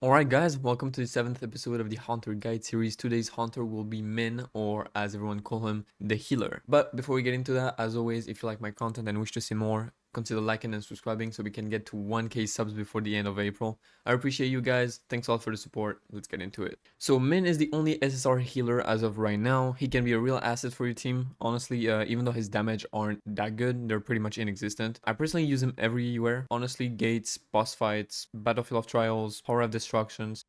Alright guys, welcome to the 7th episode of the Hunter Guide series. Today's Hunter will be Min, or as everyone call him, the Healer. But before we get into that, as always, if you like my content and wish to see more, consider liking and subscribing so we can get to 1k subs before the end of April. I appreciate you guys, thanks a lot for the support, let's get into it. So Min is the only SSR healer as of right now. He can be a real asset for your team, honestly, even though his damage aren't that good, they're pretty much inexistent. I personally use him everywhere, honestly, gates, boss fights, battlefield of trials, power of destructions.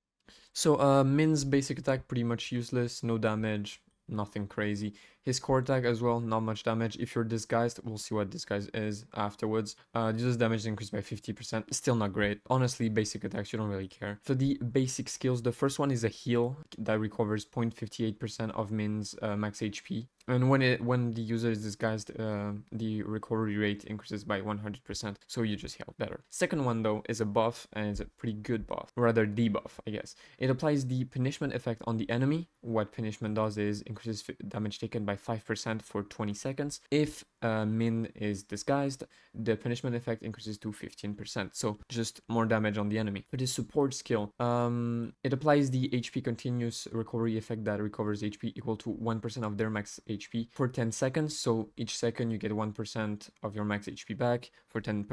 So Min's basic attack pretty much useless, no damage, nothing crazy. His core attack as well, not much damage. If you're disguised, we'll see what disguise is afterwards. Uses damage increased by 50%, still not great. Honestly, basic attacks, you don't really care. For the basic skills, the first one is a heal that recovers 0.58% of Min's max HP. And when the user is disguised, the recovery rate increases by 100%, so you just heal better. Second one though is a buff, and it's a pretty good buff, or rather debuff, I guess. It applies the punishment effect on the enemy. What punishment does is increases damage taken by 5% for 20 seconds. If Min is disguised, the punishment effect increases to 15%, so just more damage on the enemy. For the support skill, it applies the HP continuous recovery effect that recovers HP equal to 1% of their max HP for 10 seconds. So each second you get 1% of your max HP back for 10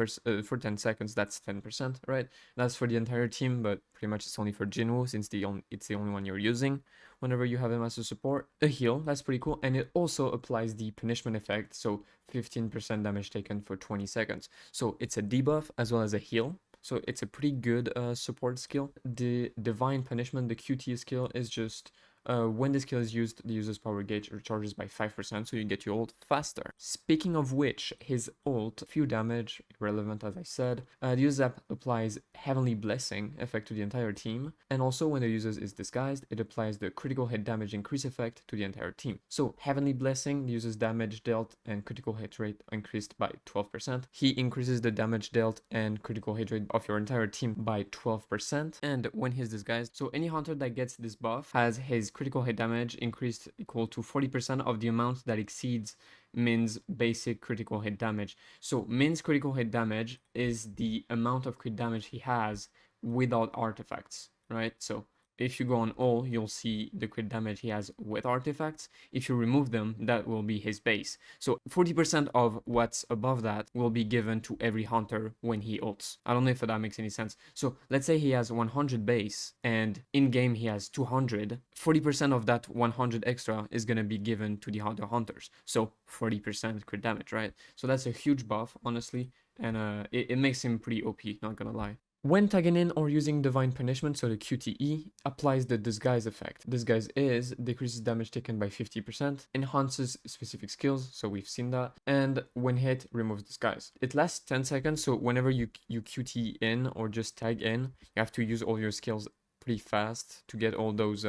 seconds. That's 10%, right? That's for the entire team, but pretty much it's only for Jinwoo since it's the only one you're using whenever you have him as a support. A heal, that's pretty cool, and it also applies the punishment effect, so 15% damage taken for 20 seconds. So it's a debuff as well as a heal. So it's a pretty good support skill. The Divine Punishment, the QT skill, is just when this skill is used, the user's power gauge recharges by 5%, so you get your ult faster. Speaking of which, his ult, few damage, irrelevant as I said. The user applies Heavenly Blessing effect to the entire team, and also when the user is disguised, it applies the critical hit damage increase effect to the entire team. So Heavenly Blessing, the user's damage dealt and critical hit rate increased by 12%. He increases the damage dealt and critical hit rate of your entire team by 12%. And when he's disguised, so any hunter that gets this buff has his critical hit damage increased equal to 40% of the amount that exceeds Min's basic critical hit damage. So Min's critical hit damage is the amount of crit damage he has without artifacts, right? So if you go on all, you'll see the crit damage he has with artifacts. If you remove them, that will be his base. So 40% of what's above that will be given to every hunter when he ults. I don't know if that makes any sense. So let's say he has 100 base and in game he has 200. 40% of that 100 extra is going to be given to the other hunters. So 40% crit damage, right? So that's a huge buff, honestly. And it makes him pretty OP, not gonna lie. When tagging in or using Divine Punishment, so the QTE, applies the Disguise effect. Disguise is decreases damage taken by 50%, enhances specific skills, so we've seen that, and when hit, removes Disguise. It lasts 10 seconds, so whenever you QTE in or just tag in, you have to use all your skills pretty fast to get all those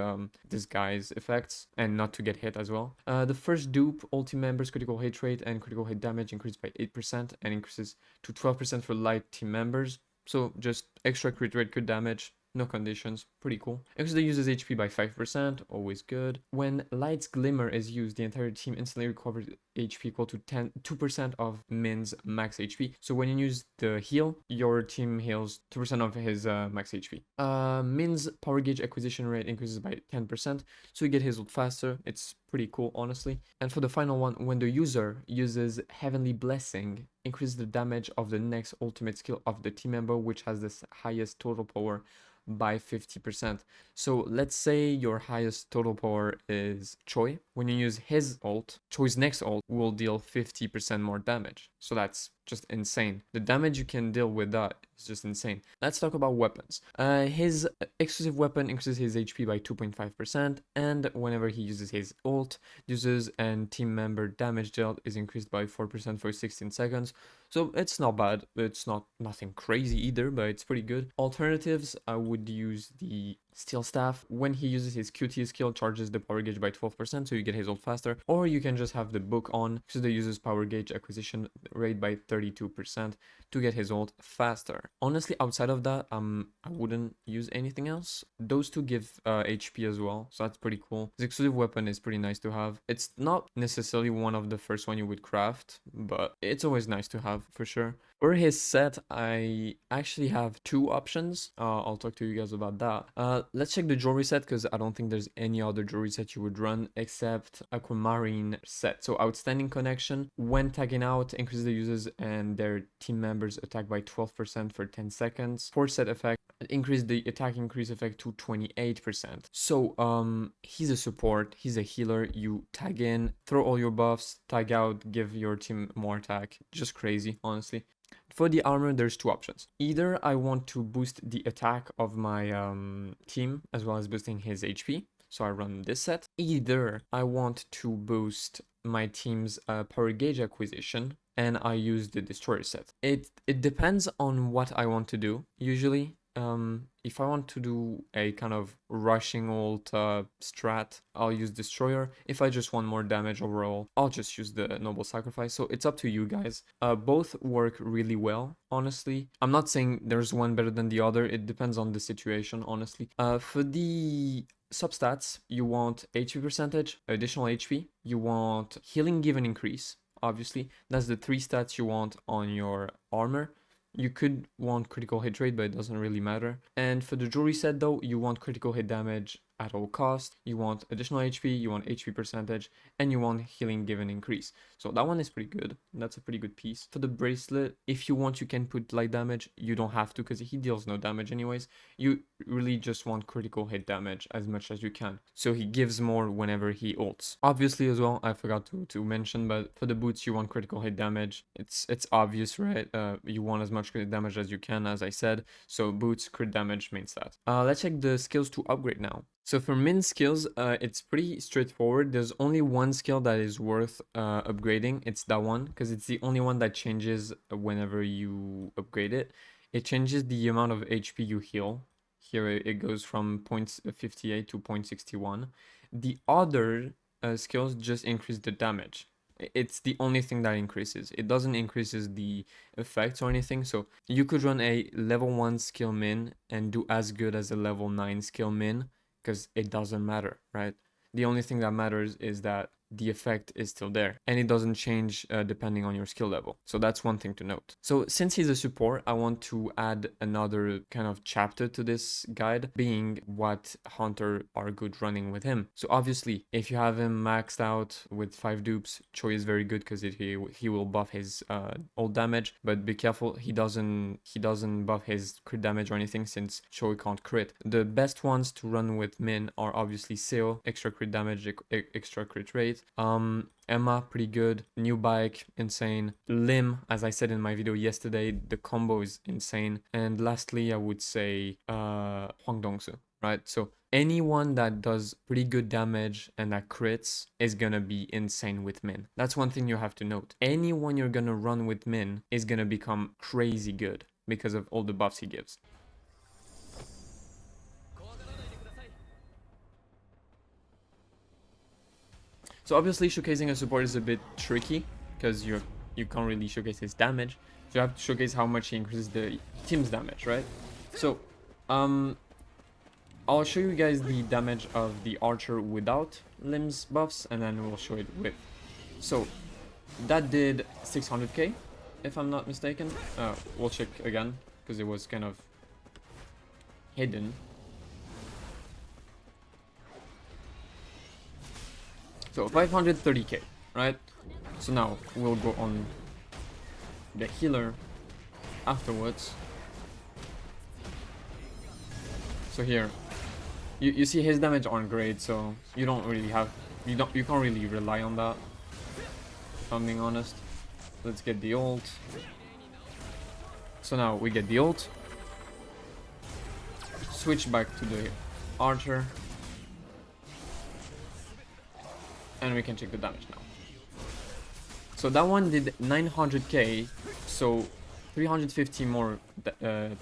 disguise effects and not to get hit as well. The first dupe, all team members' critical hit rate and critical hit damage increased by 8% and increases to 12% for light team members. So just extra crit rate, crit damage, no conditions, pretty cool. Increases the user's HP by 5%, always good. When Light's Glimmer is used, the entire team instantly recovers HP equal to 2% of Min's max HP. So when you use the heal, your team heals 2% of his max HP. Min's power gauge acquisition rate increases by 10%, so you get his ult faster. It's pretty cool, honestly. And for the final one, when the user uses Heavenly Blessing, increase the damage of the next ultimate skill of the team member, which has the highest total power, by 50%. So let's say your highest total power is Choi. When you use his ult, Choi's next ult will deal 50% more damage. So that's just insane. The damage you can deal with that is just insane. Let's talk about weapons. His exclusive weapon increases his HP by 2.5%, and whenever he uses his ult, users and team member damage dealt is increased by 4% for 16 seconds. So it's not bad. It's nothing crazy either, but it's pretty good. Alternatives, I would use the Steel Staff. When he uses his QT skill, charges the power gauge by 12%, so you get his ult faster. Or you can just have the book on, because the user's power gauge acquisition rate by 32% to get his ult faster. Honestly, outside of that, I wouldn't use anything else. Those two give HP as well, so that's pretty cool. His exclusive weapon is pretty nice to have. It's not necessarily one of the first one you would craft, but it's always nice to have for sure. For his set, I actually have two options. I'll talk to you guys about that. Let's check the jewelry set, because I don't think there's any other jewelry set you would run except Aquamarine set. So Outstanding Connection, when tagging out, increases the users and their team members attack by 12% for 10 seconds. Force set effect, increase the attack increase effect to 28%. So he's a support, he's a healer. You tag in, throw all your buffs, tag out, give your team more attack. Just crazy, honestly. For the armor, there's two options. Either I want to boost the attack of my team as well as boosting his HP, so I run this set. Either I want to boost my team's power gauge acquisition, and I use the destroyer set. It depends on what I want to do. Usually, if I want to do a kind of rushing ult strat, I'll use destroyer. If I just want more damage overall, I'll just use the noble sacrifice. So it's up to you guys. Both work really well, honestly. I'm not saying there's one better than the other. It depends on the situation, honestly. For the substats, you want HP percentage, additional HP. You want healing given increase. Obviously, that's the three stats you want on your armor. You could want critical hit rate, but it doesn't really matter. And for the jewelry set though, you want critical hit damage at all cost, you want additional HP, you want HP percentage, and you want healing given increase. So that one is pretty good. That's a pretty good piece. For the bracelet, if you want, you can put light damage. You don't have to, because he deals no damage anyways. You really just want critical hit damage as much as you can, so he gives more whenever he ults. Obviously as well, I forgot to mention, but for the boots, you want critical hit damage. It's obvious, right? You want as much crit damage as you can, as I said. So boots, crit damage, main stat. Let's check the skills to upgrade now. So for min skills, it's pretty straightforward. There's only one skill that is worth upgrading. It's that one, because it's the only one that changes whenever you upgrade it. It changes the amount of HP you heal. Here it goes from 0.58 to 0.61. The other skills just increase the damage. It's the only thing that increases. It doesn't increases the effects or anything. So you could run a level 1 skill min and do as good as a level 9 skill min, because it doesn't matter, right? The only thing that matters is that the effect is still there, and it doesn't change depending on your skill level. So that's one thing to note. So since he's a support, I want to add another kind of chapter to this guide, being what hunter are good running with him. So obviously, if you have him maxed out with 5 dupes, Choi is very good, because he will buff his ult damage, but be careful, he doesn't buff his crit damage or anything, since Choi can't crit. The best ones to run with Min are obviously Seo, extra crit damage, extra crit rate. Emma, pretty good. New bike, insane. Lim, as I said in my video yesterday, the combo is insane. And lastly, I would say Hwang Dong-soo, right? So anyone that does pretty good damage and that crits is gonna be insane with Min. That's one thing you have to note. Anyone you're gonna run with Min is gonna become crazy good because of all the buffs he gives. So obviously showcasing a support is a bit tricky, because you can't really showcase his damage. So you have to showcase how much he increases the team's damage, right? So I'll show you guys the damage of the archer without Lim's buffs, and then we'll show it with. So that did 600k, if I'm not mistaken. We'll check again, because it was kind of hidden. So 530k, right? So now we'll go on the healer afterwards. So here, you see his damage aren't great, so you don't really have, you can't really rely on that, if I'm being honest. Let's get the ult. So now we get the ult, switch back to the archer, and we can check the damage now. So that one did 900k, so 350 more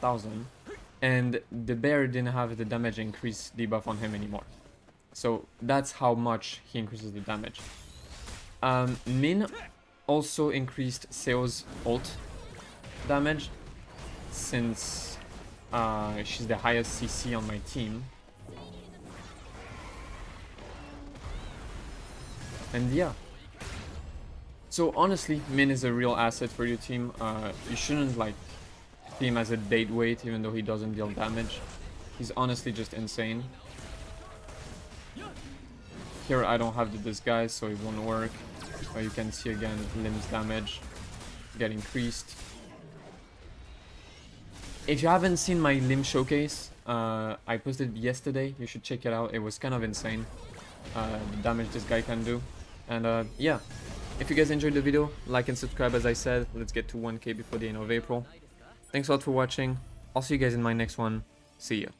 thousand, and the bear didn't have the damage increase debuff on him anymore. So that's how much he increases the damage. Min, also increased Seo's ult damage, since she's the highest CC on my team. And yeah. So honestly, Min is a real asset for your team. You shouldn't like see him as a dead weight, even though he doesn't deal damage. He's honestly just insane. Here I don't have the disguise, so it won't work. But you can see again, limbs damage get increased. If you haven't seen my limb showcase, I posted yesterday. You should check it out. It was kind of insane, the damage this guy can do. And yeah, if you guys enjoyed the video, like and subscribe as I said. Let's get to 1K before the end of April. Thanks a lot for watching. I'll see you guys in my next one. See ya.